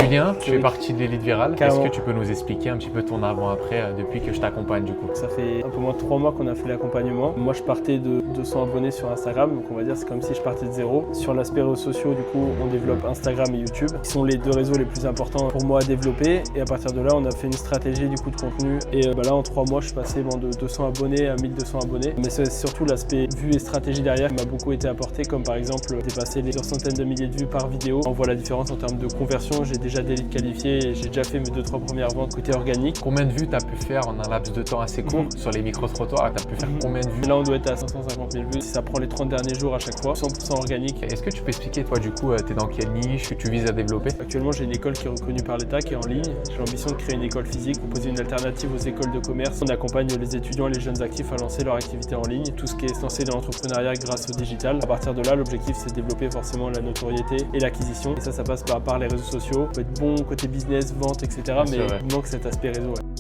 Julien, tu fais partie de l'élite virale. Carrément. Est-ce que tu peux nous expliquer un petit peu ton avant-après depuis que je t'accompagne du coup? Ça fait un peu moins de 3 mois qu'on a fait l'accompagnement. Moi, je partais de 200 abonnés sur Instagram, donc on va dire c'est comme si je partais de zéro. Sur l'aspect réseaux sociaux, du coup, on développe Instagram et YouTube, qui sont les 2 réseaux les plus importants pour moi à développer. Et à partir de là, on a fait une stratégie du coup de contenu. Et là, en 3 mois, je suis passé de 200 abonnés à 1200 abonnés. Mais c'est surtout l'aspect vue et stratégie derrière qui m'a beaucoup été apporté, comme par exemple dépasser les centaines de milliers de vues par vidéo. On voit la différence en termes de conversion. J'ai déjà des leads qualifiés et j'ai déjà fait mes 2-3 premières ventes côté organique. Combien de vues tu as pu faire en un laps de temps assez court sur les micro-trottoirs? Tu as pu faire combien de vues? Là, on doit être à 550 000 vues. Ça prend les 30 derniers jours à chaque fois, 100% organique. Est-ce que tu peux expliquer, toi, du coup, tu es dans quelle niche que tu vises à développer? Actuellement, j'ai une école qui est reconnue par l'État, qui est en ligne. J'ai l'ambition de créer une école physique, proposer une alternative aux écoles de commerce. On accompagne les étudiants et les jeunes actifs à lancer leur activité en ligne. Tout ce qui est lancé dans l'entrepreneuriat grâce au digital. À partir de là, l'objectif, c'est de développer forcément la notoriété et l'acquisition. Et ça passe par les réseaux sociaux. Il faut être bon côté business, vente, etc. Mais il manque cet aspect réseau. Ouais.